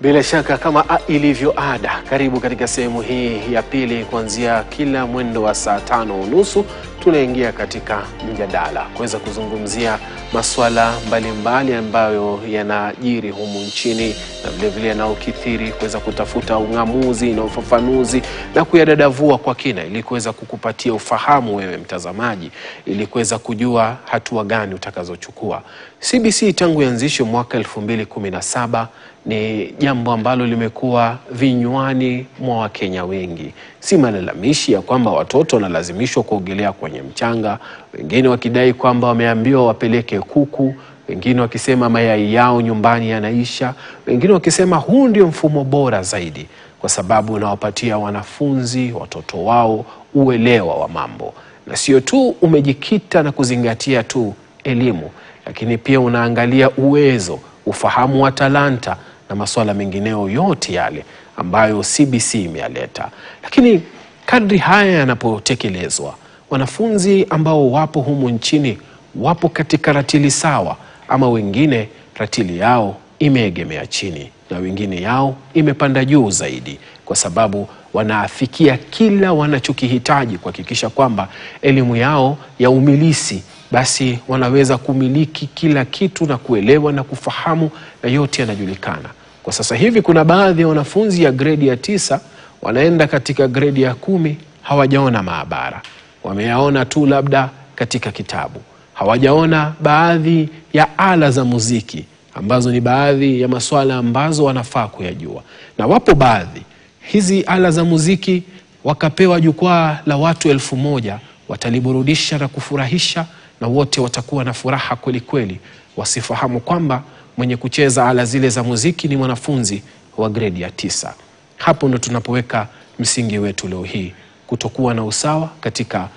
Bila shaka kama ilivyo ada, karibu katika sehemu hii ya pili. Kuanzia kila mwendo wa saa 5:30 tunaingia katika mjadala kuweza kuzungumzia masuala mbalimbali ambayo yanajiri humu nchini na vile vile yanaokithiri, kuweza kutafuta ung'amuzi na ufafanuzi na kuyadadavua kwa kina ili kuweza kukupatia ufahamu wewe mtazamaji, ili kuweza kujua hatua gani utakazochukua. CBC tangu ianzishwe mwaka 2017 ni jambo ambalo limekuwa vinywani mwa Wakenya wengi. Si malalamishi ya kwamba watoto wanalazimishwa kuogelea kwenye mchanga, wengine wakidai kwamba wameambiwa wapeleke kuku, wengine wakisema mayai yao nyumbani yanaisha, wengine wakisema huu ndio mfumo bora zaidi kwa sababu unawapatia wanafunzi watoto wao uelewa wa mambo. Na sio tu umejikita na kuzingatia tu elimu, lakini pia unaangalia uwezo, ufahamu wa talanta na masuala mengineo yote yale ambayo CBC imeyaleta. Lakini kadri haya yanapotekelezwa, wanafunzi ambao wapo humu nchini wapo katika ratili sawa, ama wengine ratili yao imeegemea chini na wengine yao imepanda juu zaidi, kwa sababu wanaafikia kila wanachokihitaji kuhakikisha kwamba elimu yao ya umilisi basi wanaweza kumiliki kila kitu na kuelewa na kufahamu na yote yanajulikana. Kwa sasa hivi kuna baadhi ya wanafunzi ya gredi ya 9 wanaenda katika gredi ya 10 hawajaona maabara. Wameyaona tu labda katika kitabu. Hawajaona baadhi ya ala za muziki ambazo ni baadhi ya masuala ambazo wanafaa kuyajua. Na wapo baadhi hizi ala za muziki wakapewa jukwaa la watu 1000, wataliburudisha na kufurahisha na wote watakuwa na furaha kweli kweli, wasifahamu kwamba mwenye kucheza ala zile za muziki ni mwanafunzi wa gredi ya 9. Hapo ndo tunapoweka msingi wetu leo hii, kutokuwa na usawa katika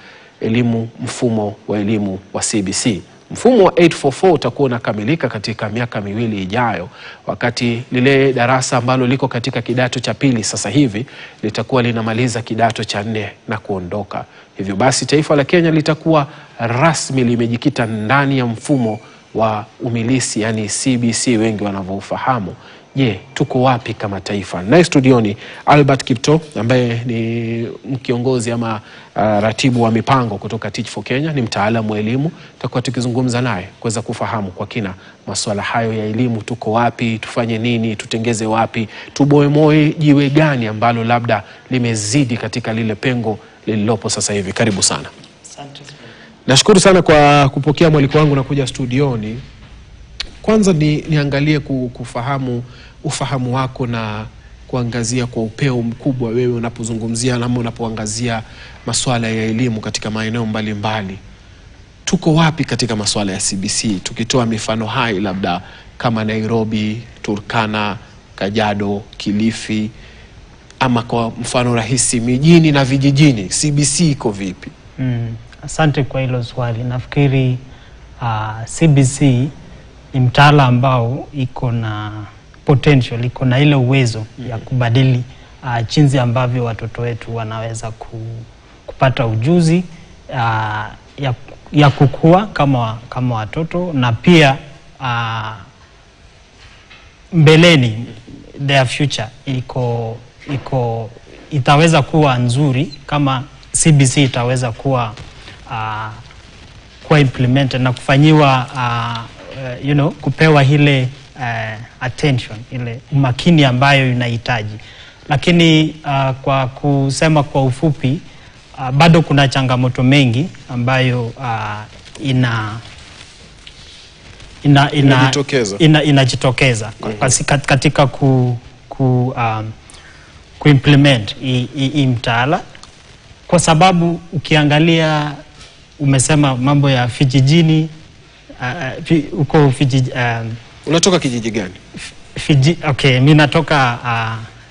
elimu, mfumo wa elimu wa CBC. Mfumo wa 844 utakuwa unakamilika katika miaka 2 ijayo, wakati lile darasa ambalo liko katika kidato cha 2 sasa hivi litakuwa linamaliza kidato cha 4 na kuondoka. Hivyo basi taifa la Kenya litakuwa rasmi limejikita ndani ya mfumo wa umilisi, yani CBC wengi wanavyofahamu. Je, tuko wapi kama taifa? Na studioni Albert Kipto ambaye ni mkiongozi ama ratibu wa mipango kutoka Teach for Kenya, ni mtaalamu wa elimu. Tutakuwa tukizungumza naye kuweza kufahamu kwa kina masuala hayo ya elimu. Tuko wapi, tufanye nini, tutengeze wapi, tuboemoe jiwe gani ambalo labda limezidi katika lile pengo lililopo sasa hivi. Karibu sana. Asante. Nashukuru sana kwa kupokea mwaliko wangu na kuja studioni. Kwanza niangalie kufahamu ufahamu wako na kuangazia kwa upeo mkubwa wewe unapozungumzia na unapoangazia masuala ya elimu katika maeneo mbalimbali. Tuko wapi katika masuala ya CBC? Tukitoa mifano hai labda kama Nairobi, Turkana, Kajiado, Kilifi, ama kwa mfano rahisi mijini na vijijini, CBC iko vipi? Asante kwa hilo swali. Nafikiri CBC ni mtaala ambao iko na potential, iko na ile uwezo ya kubadili jinsi ambavyo watoto wetu wanaweza kupata ujuzi ya kukua kama watoto, na pia mbeleni their future itaweza kuwa nzuri kama CBC itaweza kuwa implemented na kufanyiwa kupewa ile attention, ile umakini ambayo inahitaji. Lakini kwa kusema kwa ufupi, bado kuna changamoto mengi ambayo inajitokeza katika kuimplement hii mtaala, kwa sababu ukiangalia, umesema mambo ya vijijini, uko vijiji. Unatoka kijiji gani? Okay, mimi natoka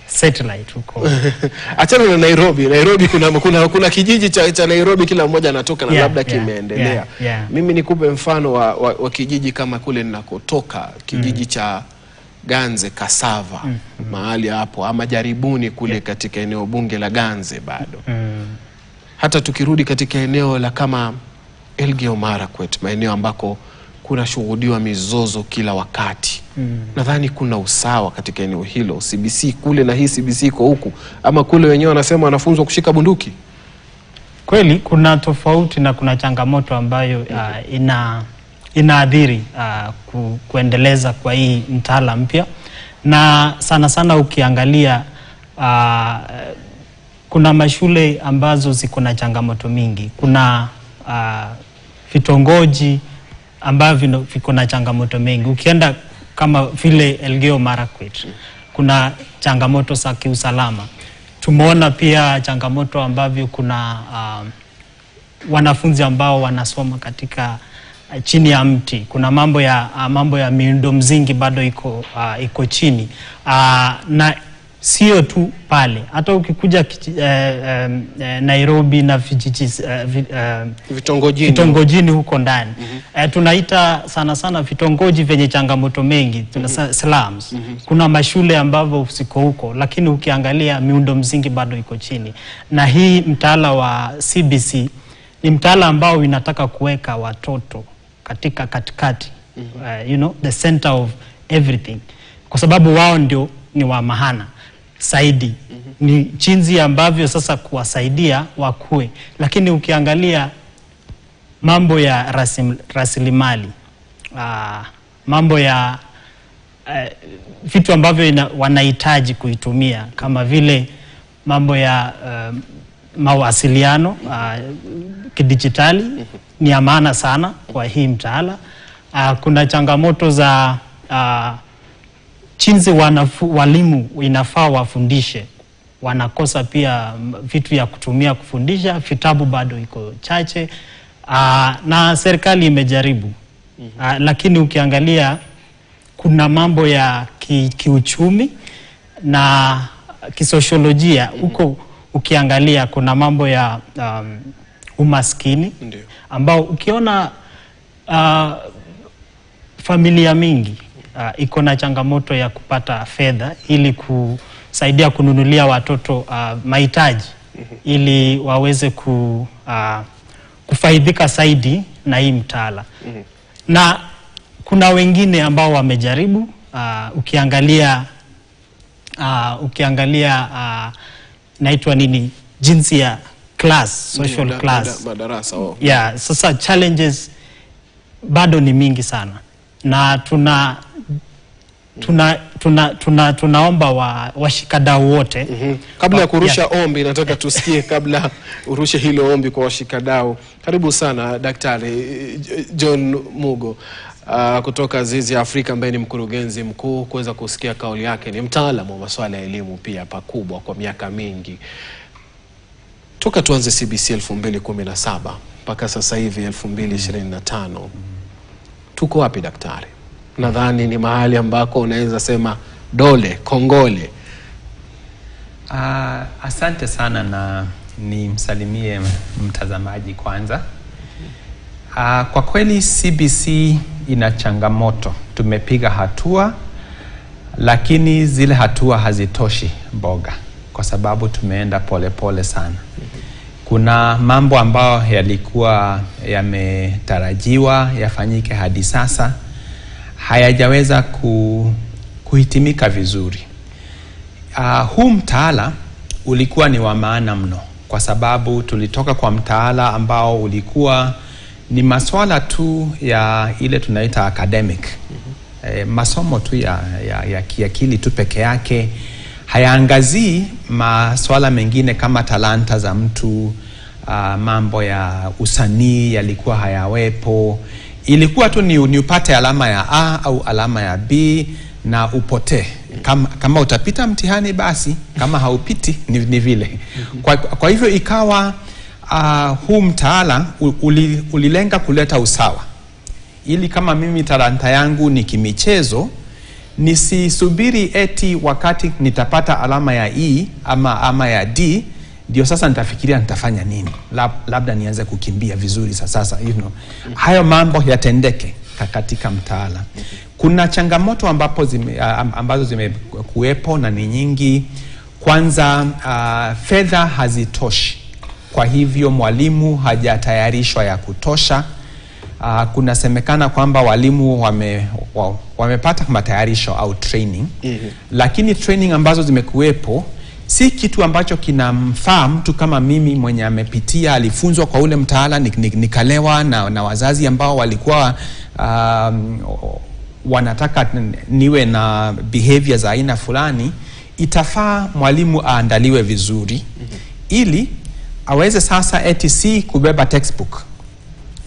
satellite huko. Achana na Nairobi. Nairobi kuna kijiji cha Nairobi kila mmoja anatoka na labda kimeendelea. Mimi nikupe mfano wa kijiji kama kule ninakotoka, kijiji cha Ganze Kasava, mahali hapo ama Jaribuni kule katika eneo bunge la Ganze bado. Hata tukirudi katika eneo la kama Elgeyo Marakwet, maeneo ambako kuna shuhudiwa mizozo kila wakati. Nadhani kuna usawa katika eneo hilo. CBC kule na hii CBC iko huku, ama kule wenyewe wanasema wanafunzwa kushika bunduki. Kweli kuna tofauti na kuna changamoto ambayo inaadhiri kuendeleza kwa hii mtaala mpya, na sana sana ukiangalia kuna mashule ambazo ziko na changamoto mingi. Kuna vitongoji ambavyo viko na changamoto mengi. Ukienda kama vile Elgeyo Marakwet, kuna changamoto za kiusalama. Tumeona pia changamoto ambavyo kuna wanafunzi ambao wanasoma katika chini ya mti. Kuna mambo ya miundo msingi bado iko chini. Na sio tu pale, hata ukikuja Nairobi na vitongojini huko ndani. Tunaita sana sana vitongoji venye changamoto mengi, slums. Kuna mashule ambavyo siko huko, lakini ukiangalia miundo msingi bado iko chini. Na hii mtaala wa CBC ni mtaala ambao inataka kuweka watoto katikati, the center of everything, kwa sababu wao ndio ni wa maana zaidi. Ni jinsi ambavyo sasa kuwasaidia wakue. Lakini ukiangalia mambo ya rasilimali, mambo ya vitu ambavyo wanahitaji kuitumia, kama vile mambo ya mawasiliano kidijitali, ni ya maana sana kwa hii mtaala. Kuna changamoto za jinsi walimu inafaa wafundishe. Wanakosa pia vitu ya kutumia kufundisha, vitabu bado iko chache. Na serikali imejaribu. Lakini ukiangalia kuna mambo ya kiuchumi na kisosiolojia. Huko ukiangalia kuna mambo ya umaskini, ambao ukiona familia mingi iko na changamoto ya kupata fedha ili kusaidia kununulia watoto mahitaji, ili waweze kufaidika zaidi na hii mtaala. Na kuna wengine ambao wamejaribu. Ukiangalia naitwa nini, jinsi ya class, social class, madarasa. Sasa challenges bado ni mingi sana, na tunaomba washikadau wote. Kabla ya kurusha ombi, nataka tusikie kabla urushe hilo ombi kwa washikadau. Karibu sana Daktari John Mugo kutoka Zizi Afrika, ambaye ni mkurugenzi mkuu, kuweza kusikia kauli yake. Ni mtaalamu wa masuala ya elimu pia pakubwa kwa miaka mingi. Toka tuanze CBC 2017 mpaka sasa hivi 2025, tuko wapi daktari? Nadhani ni mahali ambako unaweza sema dole, kongole. Asante sana, na nimsalimie mtazamaji kwanza. Kwa kweli CBC ina changamoto. Tumepiga hatua, lakini zile hatua hazitoshi mboga, kwa sababu tumeenda pole sana. Kuna mambo ambayo yalikuwa yametarajiwa yafanyike hadi sasa hayajaweza kuhitimika vizuri. Huu mtaala ulikuwa ni wa maana mno, kwa sababu tulitoka kwa mtaala ambao ulikuwa ni maswala tu ya ile tunaita academic, masomo tu ya kiakili tu peke yake. Hayaangazii maswala mengine kama talanta za mtu, mambo ya usanii yalikuwa hayawepo. Ilikuwa tu ni upate alama ya A au alama ya B na upotee. Kama utapita mtihani basi, kama haupiti ni vile. Kwa hivyo ikawa huu mtaala ulilenga kuleta usawa, ili kama mimi talanta yangu ni kimichezo, nisisubiri eti wakati nitapata alama ya E ama ya D ndio sasa nitafikiria nitafanya nini. Labda nianze kukimbia vizuri sasa, hayo mambo yatendeke katika mtaala. Kuna changamoto ambazo zimekuwepo na ni nyingi. Kwanza, fedha hazitoshi. Kwa hivyo mwalimu hajatayarishwa ya kutosha. kunasemekana kwamba walimu wamepata matayarisho au training. Lakini training ambazo zimekuwepo si kitu ambacho kinamfaa mtu kama mimi mwenye amepitia, alifunzwa kwa ule mtaala, nikalewa na wazazi ambao walikuwa wanataka niwe na behavior za aina fulani. Itafaa mwalimu aandaliwe vizuri ili aweze sasa ATC kubeba textbook.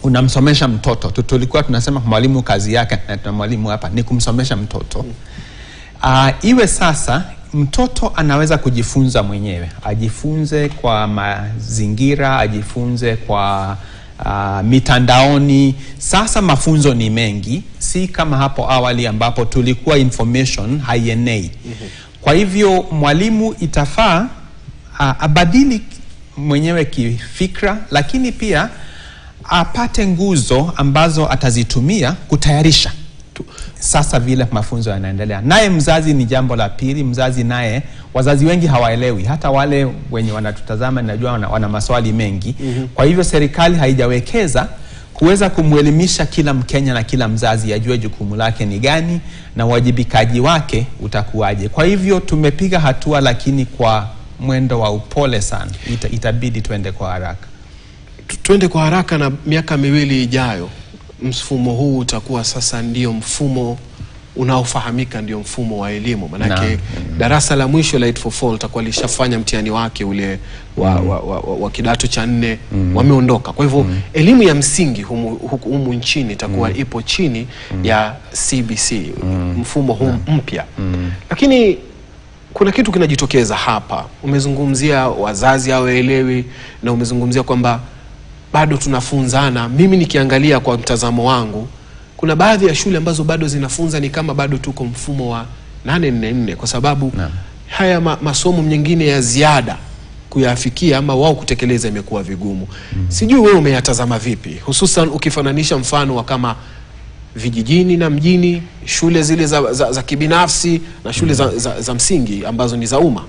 Unamsomesha mtoto. Tulikuwa tunasema mwalimu kazi yake, na mwalimu hapa ni kumsomesha mtoto. Iwe sasa mtoto anaweza kujifunza mwenyewe. Ajifunze kwa mazingira, ajifunze kwa mitandaoni. Sasa mafunzo ni mengi, si kama hapo awali ambapo tulikuwa information haienei. Kwa hivyo mwalimu itafaa abadili mwenyewe kifikra, lakini pia apate nguzo ambazo atazitumia kutayarisha sasa vile mafunzo yanaendelea. Naye mzazi ni jambo la pili. Mzazi naye, wazazi wengi hawaelewi, hata wale wenye wanatutazama najua wana maswali mengi. Kwa hivyo serikali haijawekeza kuweza kumuelimisha kila Mkenya na kila mzazi ajue jukumu lake ni gani na wajibikaji wake utakuwaje. Kwa hivyo tumepiga hatua, lakini kwa mwendo wa upole sana. Itabidi tuende kwa haraka. Tuende kwa haraka, na miaka 2 ijayo mfumo huu utakuwa sasa ndio mfumo unaofahamika, ndio mfumo wa elimu. Manake darasa la mwisho la 844 litakuwa lishafanya mtihani wake ule wa kidato cha 4, wameondoka. Kwa hivyo elimu ya msingi humu nchini itakuwa ipo chini ya CBC, mfumo huu mpya. Lakini kuna kitu kinajitokeza hapa. Umezungumzia wazazi hawaelewi, na umezungumzia kwamba bado tunafunzana. Mimi nikiangalia kwa mtazamo wangu, kuna baadhi ya shule ambazo bado zinafunza ni kama bado tuko mfumo wa 844, kwa sababu haya masomo mengine ya ziada kuyafikia ama wao kutekeleza imekuwa vigumu. Sijui wewe umeyatazama vipi, hususan ukifananisha mfano wa kama vijijini na mjini, shule zile za kibinafsi na shule za msingi ambazo ni za umma.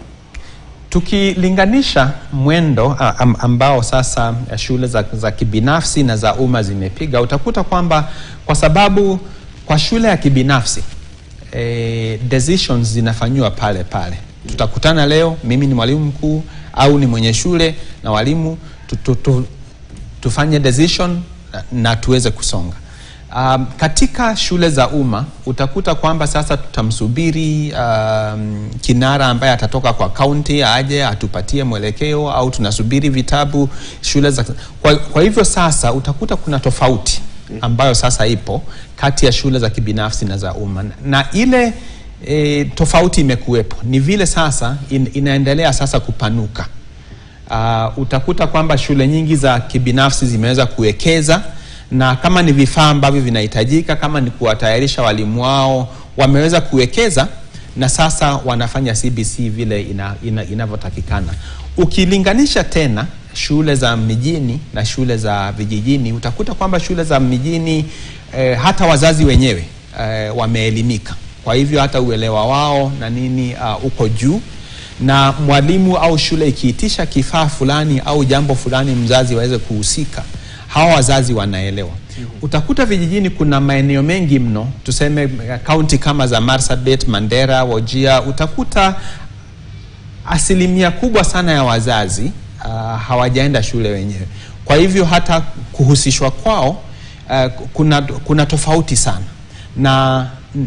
Tukilinganisha mwendo ambao sasa shule za kibinafsi na za umma zimepiga, utakuta kwamba kwa sababu kwa shule ya kibinafsi decisions zinafanywa pale pale. Tutakutana leo, mimi ni mwalimu mkuu au ni mwenye shule na walimu, tufanye decision na tuweze kusonga. Katika shule za umma utakuta kwamba sasa tutamsubiri kinara ambaye atatoka kwa county aje atupatie mwelekeo, au tunasubiri vitabu shule za. Kwa hivyo sasa utakuta kuna tofauti ambayo sasa ipo kati ya shule za kibinafsi na za umma, na ile tofauti imekuwepo ni vile sasa inaendelea sasa kupanuka. Utakuta kwamba shule nyingi za kibinafsi zimeweza kuwekeza, na kama ni vifaa ambavyo vinahitajika, kama ni kuwatayarisha walimu wao, wameweza kuwekeza, na sasa wanafanya CBC vile inavyotakikana. Ukilinganisha tena shule za mijini na shule za vijijini, utakuta kwamba shule za mijini hata wazazi wenyewe wameelimika. Kwa hivyo hata uelewa wao na nini uko juu, na mwalimu au shule ikiitisha kifaa fulani au jambo fulani mzazi waweze kuhusika, hawa wazazi wanaelewa. Utakuta vijijini kuna maeneo mengi mno, tuseme county kama za Marsabit, Mandera, Wajir, utakuta asilimia kubwa sana ya wazazi hawajaenda shule wenyewe. Kwa hivyo hata kuhusishwa kwao kuna tofauti sana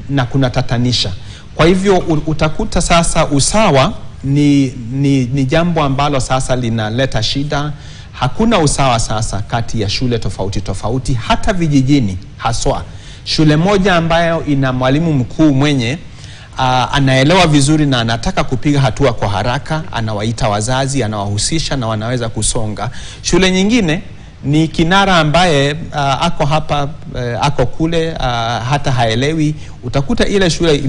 na kuna tatanisha. Kwa hivyo utakuta sasa usawa ni jambo ambalo sasa linaleta shida. Hakuna usawa sasa kati ya shule tofauti hata vijijini. Haswa shule moja ambayo ina mwalimu mkuu mwenye anaelewa vizuri na anataka kupiga hatua kwa haraka, anawaita wazazi, anawahusisha na wanaweza kusonga. Shule nyingine ni kinara ambaye ako hapa ako kule, hata haelewi. Utakuta ile shule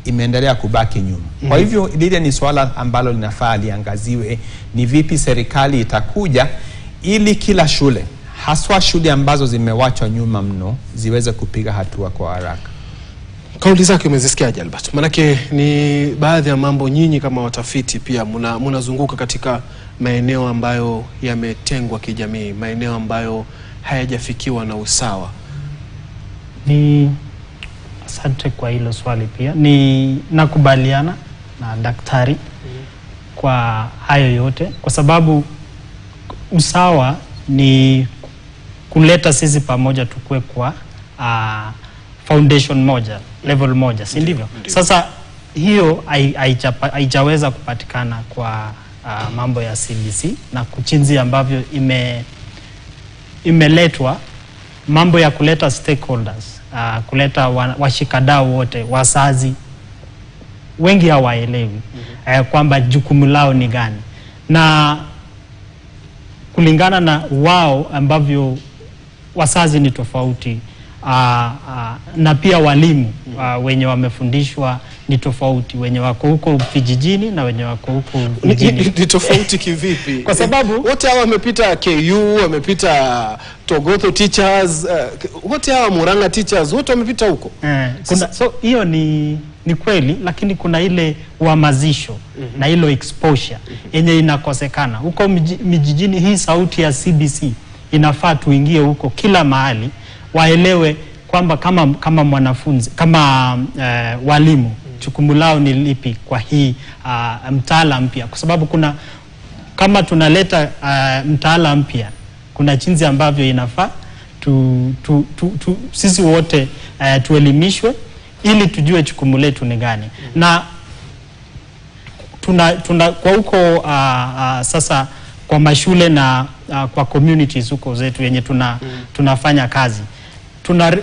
imeendelea kubaki nyuma. Kwa hivyo lile ni swala ambalo linafaa liangaziwe, ni vipi serikali itakuja ili kila shule, haswa shule ambazo zimewachwa nyuma mno, ziweze kupiga hatua kwa haraka. Kauli zake umezisikiaje Albert? Manake ni baadhi ya mambo nyinyi kama watafiti pia mnazunguka katika maeneo ambayo yametengwa kijamii, maeneo ambayo hayajafikiwa na usawa? Asante kwa hilo swali pia. Nakubaliana na daktari kwa hayo yote, kwa sababu usawa ni kuleta sisi pamoja tukue kwa foundation moja, level moja, si ndivyo? Sasa hiyo haijaweza kupatikana kwa mambo ya CBC, na kuchinzi ambavyo imeletwa mambo ya kuleta stakeholders, kuleta washikadau wote, wazazi wengi hawaelewi kwamba jukumu lao ni gani, na kulingana na wao ambavyo wazazi ni tofauti, na pia walimu wenye wamefundishwa ni tofauti, wenye wako huko vijijini na wenye wako huko mjini. Ni tofauti kivipi? Kwa sababu wote hawa wamepita KU, wamepita Togotho teachers, wote hawa Murang'a teachers, wote wamepita huko. So hiyo ni kweli, lakini kuna ile uhamazisho na ile exposure yenye inakosekana huko mijijini. Hii sauti ya CBC inafaa tuingie huko kila mahali, waelewe kwamba kama mwanafunzi, kama walimu, jukumu lao ni lipi kwa hii mtaala mpya, kwa sababu kama tunaleta mtaala mpya, kuna jinsi ambavyo inafaa sisi wote tuelimishwe ili tujue jukumu letu ni gani. Na kwa huko sasa kwa mashule na kwa communities huko zetu yenye tunafanya kazi,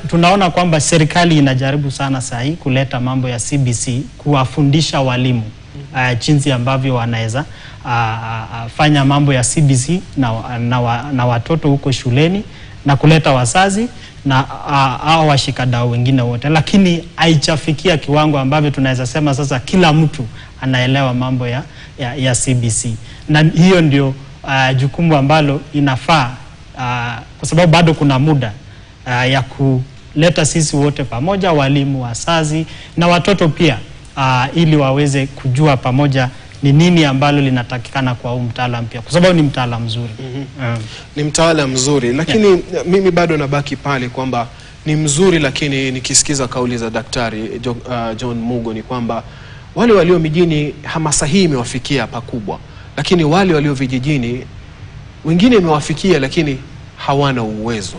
tunaona kwamba serikali inajaribu sana sahi kuleta mambo ya CBC, kuwafundisha walimu jinsi ambavyo wanaweza fanya mambo ya CBC na watoto huko shuleni, na kuleta wazazi na hao washikadau wengine wote, lakini haijafikia kiwango ambavyo tunaweza sema sasa kila mtu anaelewa mambo ya CBC. Na hiyo ndio jukumu ambalo inafaa, kwa sababu bado kuna muda ya kuleta sisi wote pamoja, walimu, wazazi na watoto pia, ili waweze kujua pamoja ni nini ambalo linatakikana kwa huu mtaala mpya, kwa sababu ni mtaala mzuri. Ni mtaala mzuri, lakini mimi bado nabaki pale kwamba ni mzuri, lakini nikisikiza kauli za Daktari John Mugo ni kwamba wale walio mijini hamasa hii imewafikia pakubwa, lakini wale walio vijijini wengine imewafikia lakini hawana uwezo.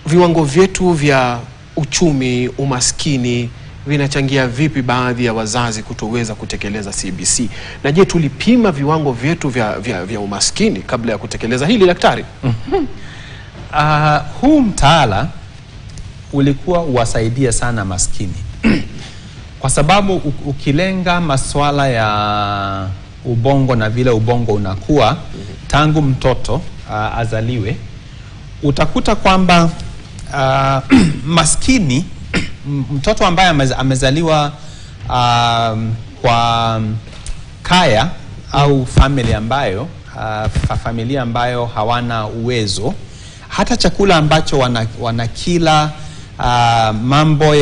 Viwango vyetu vya uchumi, umaskini vinachangia vipi baadhi ya wazazi kutoweza kutekeleza CBC? Na je, tulipima viwango vyetu vya umaskini kabla ya kutekeleza hili, daktari? Huu mtaala ulikuwa uwasaidia sana maskini kwa sababu ukilenga masuala ya ubongo na vile ubongo unakuwa tangu mtoto azaliwe, utakuta kwamba maskini, mtoto ambaye amezaliwa kwa kaya au familia ambayo hawana uwezo, hata chakula ambacho wanakila, mambo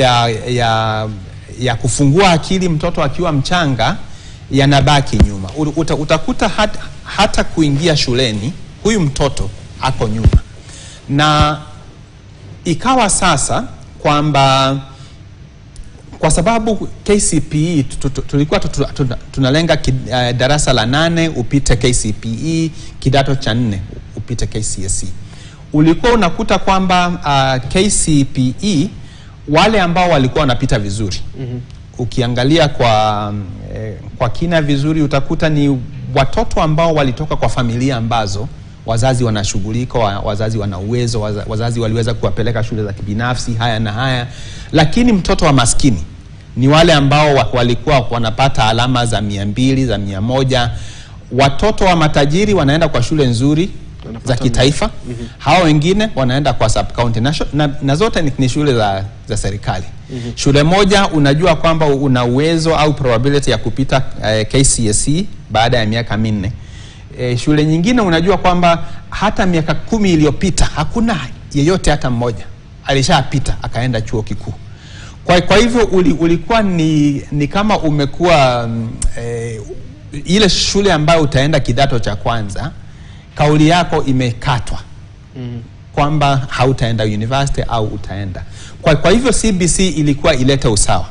ya kufungua akili mtoto akiwa mchanga yanabaki nyuma. Utakuta hata kuingia shuleni huyu mtoto ako nyuma. Na ikawa sasa kwamba kwa sababu KCPE tulikuwa tunalenga darasa la 8 upite KCPE, kidato cha 4 upite KCSE. Ulikuwa unakuta kwamba KCPE wale ambao walikuwa wanapita vizuri, ukiangalia kwa kina vizuri, utakuta ni watoto ambao walitoka kwa familia ambazo wazazi wanashughulika, wazazi wana uwezo, wazazi waliweza kuwapeleka shule za kibinafsi haya na haya. Lakini mtoto wa maskini ni wale ambao walikuwa wanapata alama za 200, za 100. Watoto wa matajiri wanaenda kwa shule nzuri za kitaifa. Hao wengine wanaenda kwa sub county na zote ni shule za serikali. Shule moja unajua kwamba una uwezo au probability ya kupita KCSE baada ya miaka 4. Shule nyingine unajua kwamba hata miaka 10 iliyopita hakuna yeyote hata mmoja alishapita akaenda chuo kikuu. Kwa hivyo ulikuwa ni kama umekuwa ile shule ambayo utaenda kidato cha kwanza, kauli yako imekatwa. kwamba hautaenda university au utaenda. Kwa hivyo CBC ilikuwa ilete usawa.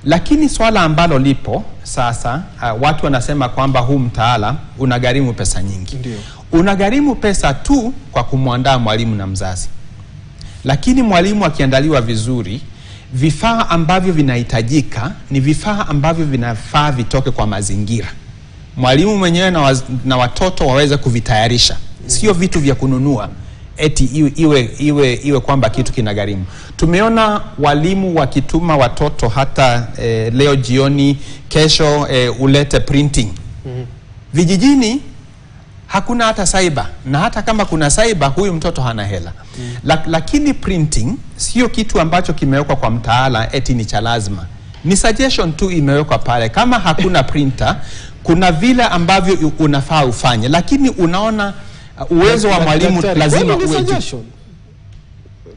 Lakini swala ambalo lipo sasa, watu wanasema kwamba huu mtaala unagharimu pesa nyingi. Ndiyo. Unagharimu pesa tu kwa kumwandaa mwalimu na mzazi. Lakini mwalimu akiandaliwa vizuri, vifaa ambavyo vinahitajika ni vifaa ambavyo vinafaa vitoke kwa mazingira. Mwalimu mwenyewe na watoto waweze kuvitayarisha. Sio vitu vya kununua eti iwe kwamba kitu kinagharimu. Tumeona walimu wakituma watoto hata leo jioni, kesho ulete printing. Vijijini hakuna hata cyber, na hata kama kuna cyber huyu mtoto hana hela. Lakini printing sio kitu ambacho kimewekwa kwa mtaala eti ni cha lazima. Ni suggestion tu imewekwa pale. Kama hakuna printer, kuna vile ambavyo unafaa ufanye, lakini unaona uwezo wa mwalimu lazima uwe juu.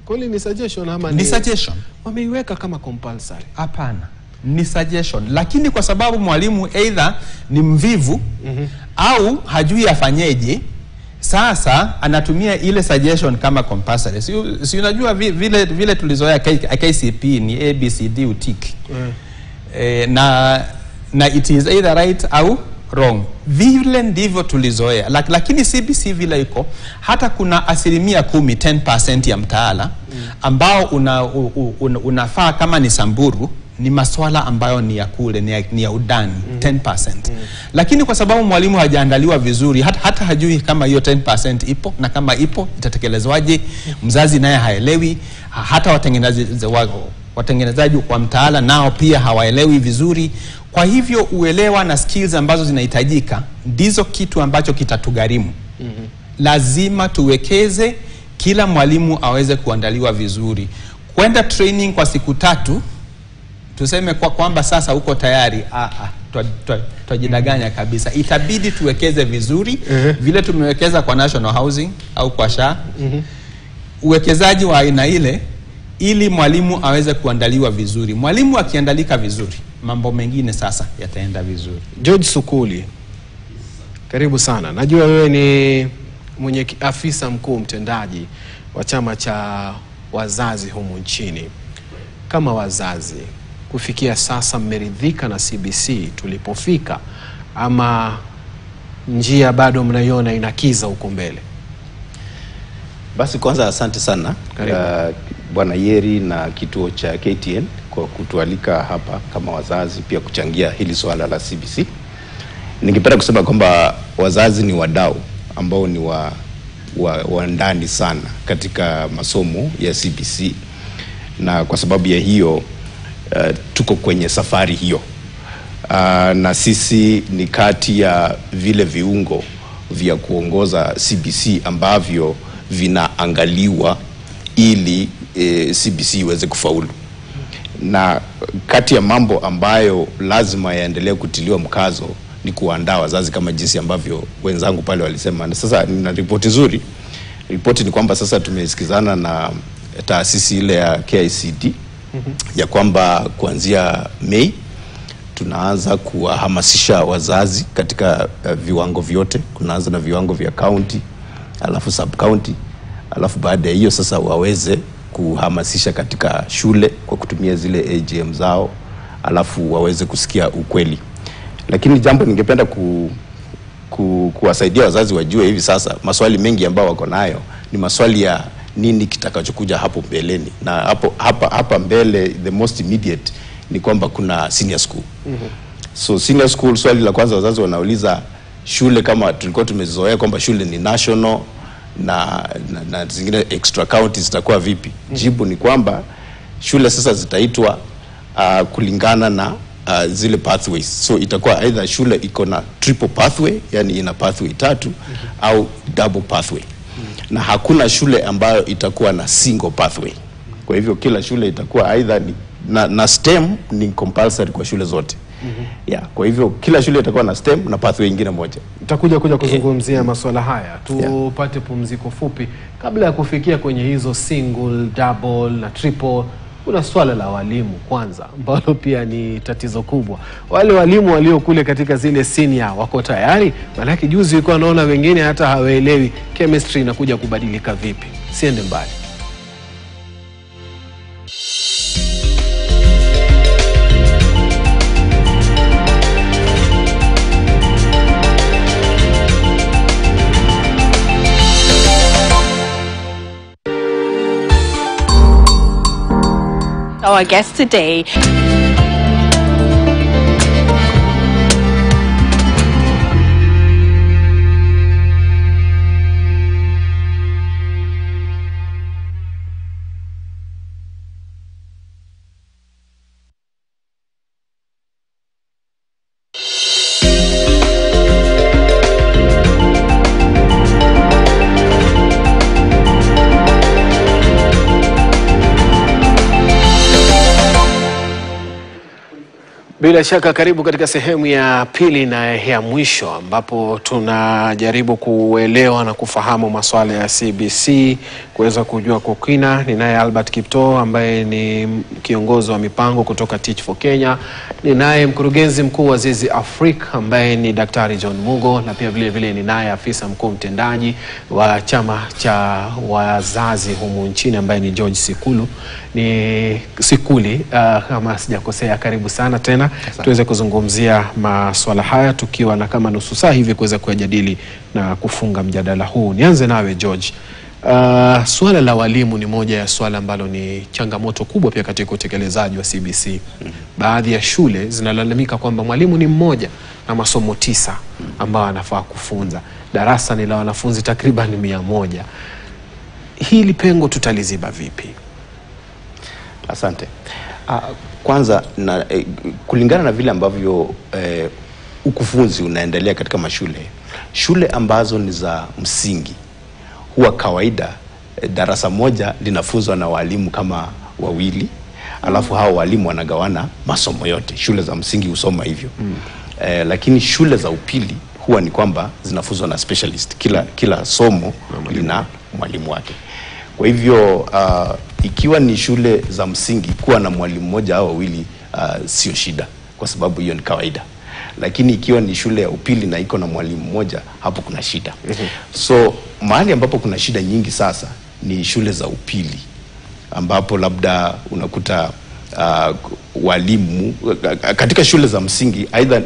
Kweli ni suggestion ama ni suggestion? Wameiweka kama compulsory? Hapana, ni suggestion. Lakini kwa sababu mwalimu either ni mvivu au hajui afanyeje, sasa anatumia ile suggestion kama compulsory. Si unajua vile tulizoea KCP ni ABCD utik. Na it is either right au wrong. Vile ndivyo tulizoea. Lakini CBC vile iko, hata kuna 10% ya mtaala ambao unafaa kama ni Samburu, ni maswala ambayo ni ya kule, ni ya udani, 10%. Lakini kwa sababu mwalimu hajaandaliwa vizuri, hata hajui kama hiyo 10% ipo, na kama ipo itatekelezwaje, mzazi naye haelewi, hata watengenezaji wa mtaala nao pia hawaelewi vizuri. Kwa hivyo uelewa na skills ambazo zinahitajika ndizo kitu ambacho kitatugharimu. Lazima tuwekeze, kila mwalimu aweze kuandaliwa vizuri. Kwenda training kwa siku 3, tuseme kwamba sasa uko tayari, twajidanganya kabisa. Itabidi tuwekeze vizuri, vile tumewekeza kwa National Housing au kwa SHA. Uwekezaji wa aina ile, ili mwalimu aweze kuandaliwa vizuri. Mwalimu akiandalika vizuri, mambo mengine sasa yataenda vizuri. George Sukuli, karibu sana. Najua wewe ni afisa mkuu mtendaji wa chama cha wazazi humu nchini. Kama wazazi, kufikia sasa mmeridhika na CBC tulipofika, ama njia bado mnaiona inakiza huko mbele? Basi kwanza asante sana Bwana Yeri na kituo cha KTN kwa kutualika hapa kama wazazi, pia kuchangia hili swala la CBC. Ningependa kusema kwamba wazazi ni wadau ambao ni wa ndani sana katika masomo ya CBC, na kwa sababu ya hiyo tuko kwenye safari hiyo. Na sisi ni kati ya vile viungo vya kuongoza CBC ambavyo vinaangaliwa ili CBC iweze kufaulu. Na kati ya mambo ambayo lazima yaendelee kutiliwa mkazo ni kuandaa wazazi, kama jinsi ambavyo wenzangu pale walisema. Na sasa nina ripoti nzuri. Ripoti ni kwamba sasa tumesikizana na taasisi ile ya KICD ya kwamba kuanzia Mei tunaanza kuwahamasisha wazazi katika viwango vyote. Kunaanza na viwango vya county, alafu sub county, alafu baada ya hiyo sasa waweze kuhamasisha katika shule kwa kutumia zile AGM zao, alafu waweze kusikia ukweli. Lakini jambo ningependa kuwasaidia wazazi wajue hivi sasa, maswali mengi ambao wako nayo ni maswali ya nini kitakachokuja hapo mbeleni. Na hapa mbele, the most immediate ni kwamba kuna senior school. So senior school, swali la kwanza wazazi wanauliza, shule kama tulikuwa tumezoea kwamba shule ni national na zingine extra county zitakuwa vipi? Jibu ni kwamba shule sasa zitaitwa kulingana na zile pathways. So itakuwa either shule iko na triple pathway, yani ina pathway 3, au double pathway. Na hakuna shule ambayo itakuwa na single pathway. Kwa hivyo kila shule itakuwa either ni na STEM ni compulsory kwa shule zote. Yeah, kwa hivyo kila shule itakuwa na STEM na pathway nyingine moja. Tutakuja kuzungumzia masuala haya. Tupate pumziko fupi kabla ya kufikia kwenye hizo single, double na triple. Kuna swala la walimu kwanza, ambalo pia ni tatizo kubwa. Wale walimu walio kule katika zile senior wako tayari? Maana juzi ulikuwa naona wengine hata hawaelewi chemistry inakuja kubadilika vipi. Siende mbali. Our guest today. Bila shaka karibu katika sehemu ya pili na ya mwisho ambapo tunajaribu kuelewa na kufahamu masuala ya CBC, kuweza kujua kwa kina. Ninaye Albert Kiptoo ambaye ni kiongozi wa mipango kutoka Teach for Kenya. Ninaye mkurugenzi mkuu wa Zizi Africa ambaye ni Daktari John Mugo, na pia vile vile ninaye afisa mkuu mtendaji wa chama cha wazazi humu nchini ambaye ni George Sikuli. Kama sijakosea, karibu sana tena. Tuweze kuzungumzia masuala haya tukiwa na kama nusu saa hivi kuweza kujadili na kufunga mjadala huu. Nianze nawe George. Swala la walimu ni moja ya swala ambalo ni changamoto kubwa pia katika utekelezaji wa CBC. Baadhi ya shule zinalalamika kwamba mwalimu ni mmoja na masomo 9 ambao anafaa kufunza. Darasa ni la wanafunzi takriban 100. Hili pengo tutaliziba vipi? Asante. Kwanza kulingana na vile ambavyo ukufunzi unaendelea katika shule ambazo ni za msingi, huwa kawaida darasa moja linafunzwa na walimu kama 2, alafu hao walimu wanagawana masomo yote. Shule za msingi husoma hivyo. Lakini shule za upili huwa ni kwamba zinafunzwa na specialist. Kila somo lina mwalimu wake. Kwa hivyo ikiwa ni shule za msingi, kuwa na mwalimu mmoja au 2 sio shida, kwa sababu hiyo ni kawaida. Lakini ikiwa ni shule ya upili na iko na mwalimu mmoja, hapo kuna shida. So mahali ambapo kuna shida nyingi sasa ni shule za upili, ambapo labda unakuta walimu katika shule za msingi, aidha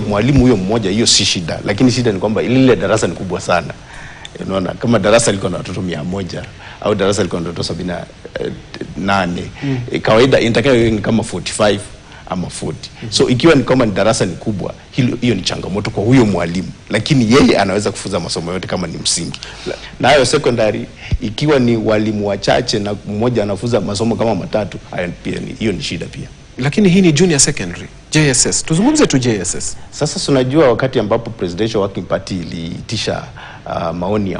mwalimu huyo mmoja, hiyo si shida. Lakini shida ni kwamba ile darasa ni kubwa sana. Unaona, kama darasa liko na watoto 100 au darasa liko na watoto 78, kawaida inatakayo ni kama 45 ama 40. So ikiwa ni kama ni darasa ni kubwa, hiyo ni changamoto kwa huyo mwalimu, lakini yeye anaweza kufunza masomo yote kama ni msingi. Na hayo secondary, ikiwa ni walimu wachache na mmoja anafunza masomo kama 3, pia hiyo ni shida pia. Lakini hii ni junior secondary, JSS. Tuzungumze tu JSS. Sasa tunajua wakati ambapo Presidential Working Party iliitisha maoni ya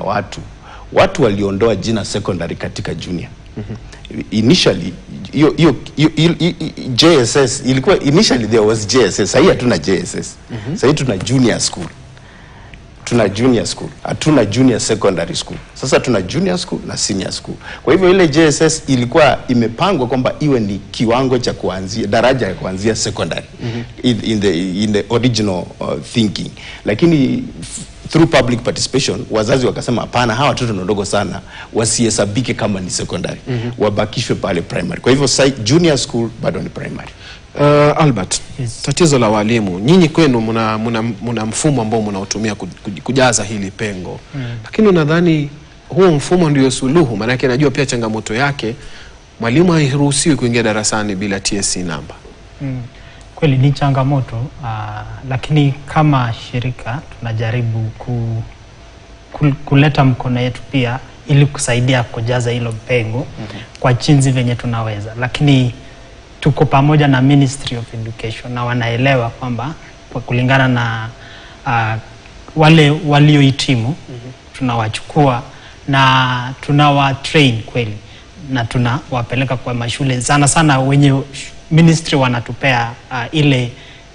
watu waliondoa jina secondary katika junior. Initially JSS ilikuwa, initially there was JSS. Sasa hatuna JSS. Sasa tuna junior school. Hatuna junior secondary school. Sasa tuna junior school na senior school. Kwa hivyo ile JSS ilikuwa imepangwa kwamba iwe ni kiwango cha kuanzia, daraja ya kuanzia secondary in the original thinking. Lakini through public participation, wazazi wakasema hapana, hawa watoto ndogo sana wasihesabike kama ni secondary. Wabakishwe pale primary. Kwa hivyo junior school bado ni primary. Albert, yes. Tatizo la walimu, nyinyi kwenu muna mfumo ambao mnautumia kujaza hili pengo. Lakini nadhani huo mfumo ndio suluhu, maana yake najua pia changamoto yake, mwalimu hairuhusiwi kuingia darasani bila TSC namba. Kweli ni changamoto, lakini kama shirika tunajaribu kuleta mkono yetu pia ili kusaidia kujaza hilo pengo kwa jinsi venye tunaweza. Lakini tuko pamoja na Ministry of Education na wanaelewa kwamba kulingana na wale waliohitimu tunawachukua na tunawatrain kweli, na tunawapeleka kwa mashule sana wenye ministry wanatupea ile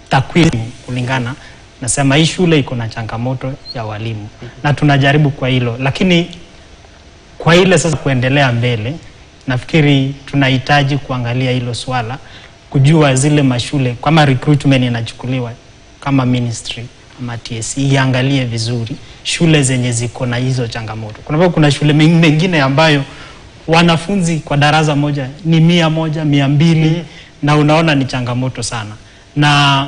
takwimu kulingana, nasema hii shule iko na changamoto ya walimu na tunajaribu kwa hilo. Lakini kwa ile sasa kuendelea mbele, nafikiri tunahitaji kuangalia hilo swala, kujua zile mashule kama recruitment inachukuliwa kama ministry ama TSC iangalie vizuri shule zenye ziko na hizo changamoto. Kuna shule mengine ambayo wanafunzi kwa darasa moja ni 100, 200 na unaona ni changamoto sana. Na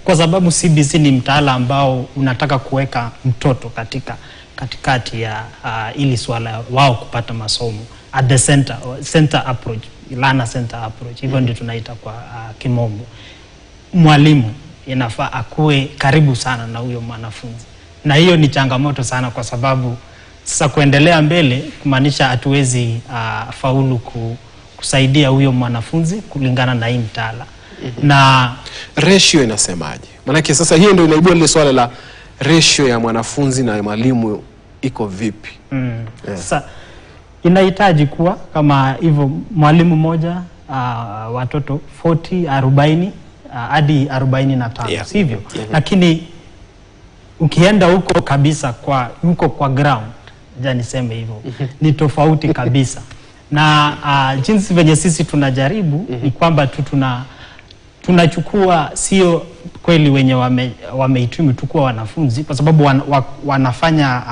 kwa sababu CBC ni mtaala ambao unataka kuweka mtoto katikati ya ili swala wao kupata masomo at the center approach, learner center approach, hivyo ndio tunaita kwa kimombo. Mwalimu inafaa akue karibu sana na huyo mwanafunzi, na hiyo ni changamoto sana kwa sababu sasa kuendelea mbele kumaanisha hatuwezi faulu kusaidia huyo mwanafunzi kulingana na hii mtaala. Na ratio inasemaje? Maana sasa hiyo ndio inaibua ile swala la ratio ya mwanafunzi na mwalimu iko vipi? Sasa inahitaji kuwa kama hivyo mwalimu moja watoto 40, 40 hadi 45, sivyo? Lakini ukienda huko kabisa kwa ground, niseme hivyo, ni tofauti kabisa. Na jinsi venye sisi tunajaribu ni kwamba tunachukua sio kweli wenye wamehitimu tukua wanafunzi, kwa sababu wanafanya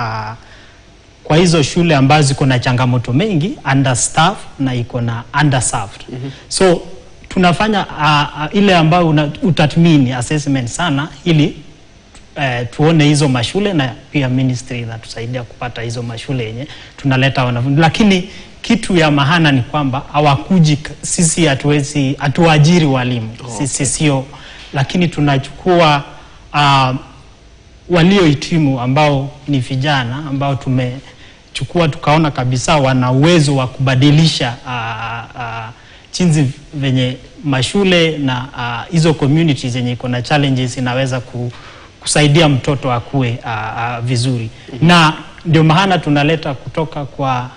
kwa hizo shule ambazo ziko na changamoto mengi, understaff na iko na underserved. So tunafanya ile ambayo utathmini assessment sana ili tuone hizo mashule, na pia ministry inatusaidia kupata hizo mashule yenye tunaleta wanafunzi. Lakini kitu ya maana ni kwamba hawakuji, sisi hatuajiri walimu. Sisi sio, lakini tunachukua waliohitimu ambao ni vijana ambao tumechukua tukaona kabisa wana uwezo wa kubadilisha jinsi venye mashule na hizo communities zenye iko na challenges inaweza kusaidia mtoto akue vizuri. Na ndio maana tunaleta kutoka kwa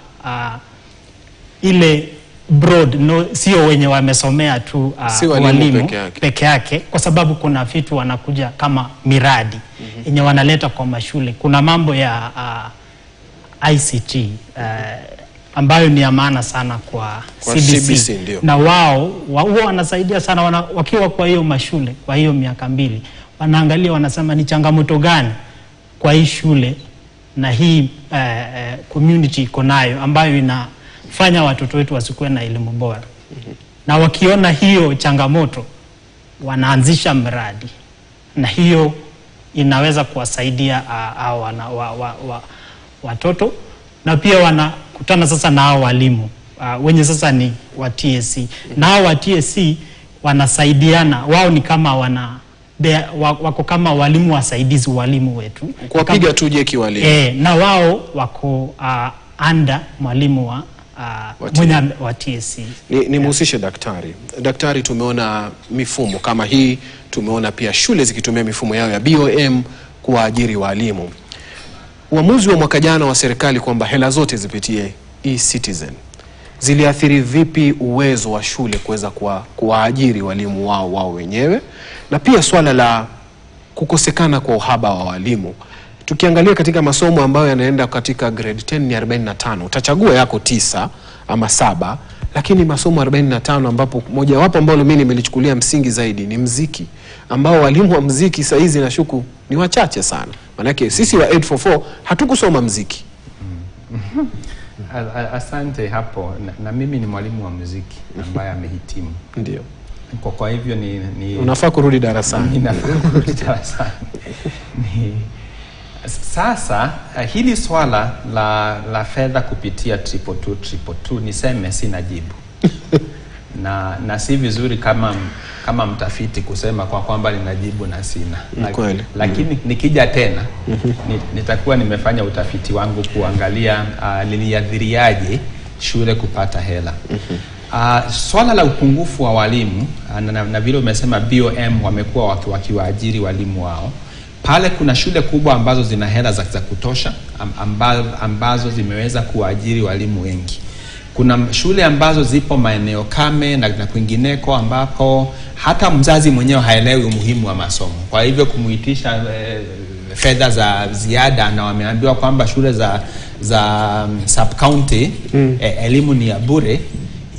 ile broad, sio wenye wamesomea tu walimu peke yake, kwa sababu kuna vitu wanakuja kama miradi yenye wanaleta kwa mashule. Kuna mambo ya ICT ambayo ni ya maana sana kwa CBC na wao wanasaidia sana wakiwa kwa hiyo mashule. Kwa hiyo miaka 2 wanaangalia, wanasema ni changamoto gani kwa hii shule na hii community iko nayo ambayo inafanya watoto wetu wasikuwe na elimu bora. Na wakiona hiyo changamoto wanaanzisha mradi, na hiyo inaweza kuwasaidia watoto, na pia wanakutana sasa na hao walimu wenye sasa ni wa TSC. Na hao wa TSC wanasaidiana, wao ni kama wako kama walimu wasaidizi, walimu wetu kuwapiga tu jeki walimu. Na wao wako under mwalimu wa TSC. Ni mhusishe daktari. Daktari, tumeona mifumo kama hii, tumeona pia shule zikitumia mifumo yao ya BOM kuwaajiri walimu. Uamuzi wa mwaka jana wa serikali kwamba hela zote zipitie e-Citizen ziliathiri vipi uwezo wa shule kuweza kuwaajiri walimu wao wenyewe, na pia swala la kukosekana kwa uhaba wa walimu? Tukiangalia katika masomo ambayo yanaenda katika grade 10 ni 45, utachagua yako 9 ama 7, lakini masomo 45 ambapo mojawapo ambalo mimi nimelichukulia msingi zaidi ni mziki, ambao walimu wa mziki saa hizi nashuku ni wachache sana. Manake sisi wa 844 hatukusoma mziki. Asante hapo. Na mimi ni mwalimu wa muziki ambaye amehitimu. Ndio. Kwa hivyo ni unafaa kurudi darasani. Ninafaa kurudi darasani. Sasa hili swala la fedha kupitia 222 niseme sina jibu. na si vizuri kama mtafiti kusema kwamba ninajibu na sina. Lakini nikija tena nitakuwa nimefanya utafiti wangu kuangalia liliadhiriaje shule kupata hela. Swala la upungufu wa walimu na vile umesema BOM wamekuwa wakiwaajiri walimu wao. Pale kuna shule kubwa ambazo zina hela za kutosha ambazo zimeweza kuajiri walimu wengi. Kuna shule ambazo zipo maeneo kame na kwingineko ambako hata mzazi mwenyewe haelewi umuhimu wa masomo. Kwa hivyo kumuitisha fedha za ziada, na wameambiwa kwamba shule za sub county elimu ni ya bure.